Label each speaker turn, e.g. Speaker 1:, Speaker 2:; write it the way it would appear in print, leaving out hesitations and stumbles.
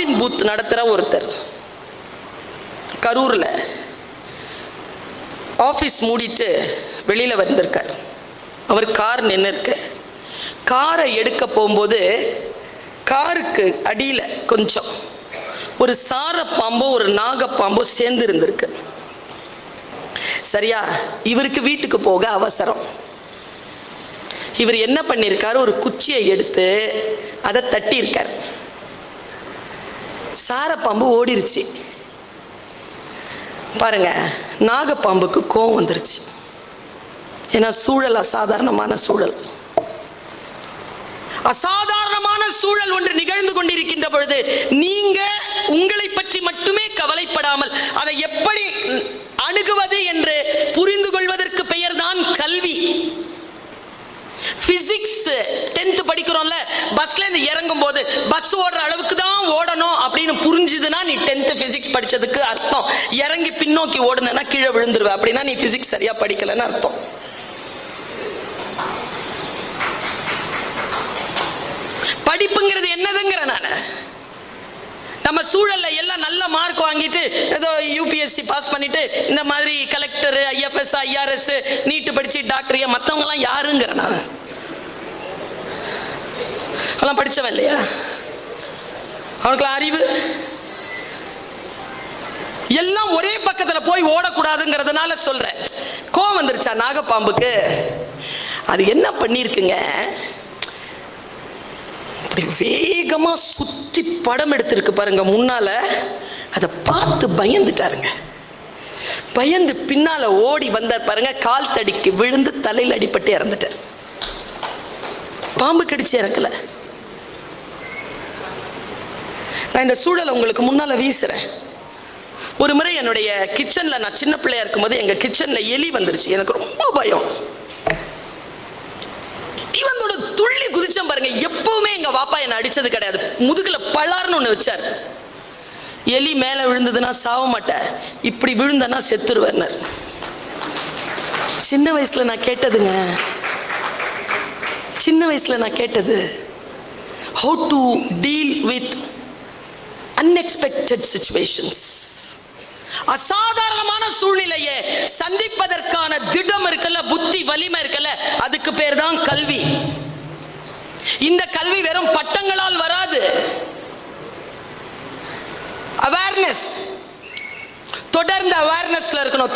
Speaker 1: காலின் booth நடத்துகிற ஒருத்தர் கரூரில் ஆஃபீஸ் மூடிட்டு வெளியில் வந்திருக்கார். அவர் கார் நின்று இருக்கு. காரை எடுக்க போகும்போது காருக்கு அடியில் கொஞ்சம் ஒரு சாரப்பாம்போ ஒரு நாகப்பாம்போ சேர்ந்து இருந்திருக்கு. சரியா? இவருக்கு வீட்டுக்கு போக அவசரம். இவர் என்ன பண்ணியிருக்காரு, ஒரு குச்சியை எடுத்து அதை தட்டியிருக்கார். சாரப்பாம்பு ஓடிருச்சு. பாருங்க, நாகப்பாம்புக்கு கோவம் வந்துருச்சு. ஏன்னா சூழல் அசாதாரணமான சூழல். அசாதாரணமான சூழல் ஒன்று நிகழ்ந்து கொண்டிருக்கின்ற பொழுது நீங்க உங்களை பற்றி மட்டுமே கவலைப்படாமல் அதை எப்படி அணுகுவது என்று புரிந்து கொள்வதற்கு பெயர் தான் கல்வி. பிசிக்ஸ் 10th படிக்கிறோம்ல, பஸ்ல இருந்து இறங்கும் போது பஸ் ஓடுற அளவுக்கு தான் ஓடணும் அப்படின்னு புரிஞ்சுதுன்னா நீ 10th பிசிக்ஸ் படிச்சதுக்கு அர்த்தம். இறங்கி பின்னோக்கி ஓடுனா கீழே விழுந்துருவ, அப்படின்னா நீ பிசிக்ஸ் சரியா படிக்கலன்னு அர்த்தம். படிப்புங்கிறது என்னதுங்கிற நான் நம்ம சூழல்ல எல்லாம் நல்ல மார்க் வாங்கிட்டு ஏதோ யூபிஎஸ்சி பாஸ் பண்ணிட்டு இந்த மாதிரி கலெக்டர், ஐஎஃப்எஸ், ஐஆர்எஸ், நீட்டு படிச்சு டாக்டர், மற்றவங்க எல்லாம் யாருங்கிற நான் எல்லாம் படிச்சவன் இல்லையா? அவனுக்குலாம் அறிவு எல்லாம் ஒரே பக்கத்துல போய் ஓடக்கூடாதுங்கிறதுனால சொல்றேன். கோவம் வந்துருச்சா நாகப்பாம்புக்கு? அது என்ன பண்ணிருக்குங்க, அப்படி வேகமா சுத்தி படம் எடுத்திருக்கு பாருங்க முன்னால. அதை பார்த்து பயந்துட்டாருங்க. பயந்து பின்னால ஓடி வந்தார் பாருங்க. கால் தடிக்கு விழுந்து தலையில் அடிபட்டு இறந்துட்டார். பாம்பு கடிச்சு இறக்கல. நான் இந்த சூழலை உங்களுக்கு முன்னால வீசுறேன். ஒரு முறை என்னுடைய கிச்சன்ல, நான் சின்ன பிள்ளையா இருக்கும்போது எங்க கிச்சன்ல எலி வந்துருச்சு. எனக்கு ரொம்ப பயம். இவனோட துள்ளி குதிச்சம் பாருங்க. எப்பவுமே எங்க வாப்பா என்ன அடிச்சது கிடையாது. முதுகுல பலார்னு ஒண்ணு வச்சார். எலி மேல விழுந்ததுன்னா சாவ மாட்டேன், இப்படி விழுந்தனா செத்துருவேன். சின்ன வயசுல நான் கேட்டதுங்க, சின்ன வயசுல நான் கேட்டது, how to deal with unexpected situations. அசாதாரணமான சூழ்நிலையை சந்திப்பதற்கான திடம் இருக்குல்ல, புத்தி வலிமை இருக்குல்ல, அதுக்கு பேர் தான் கல்வி. இந்த கல்வி வெறும் பட்டங்களால் வராது. அவேர்னஸ், தொடர்ந்து அவேர்னஸ்ல இருக்கணும்.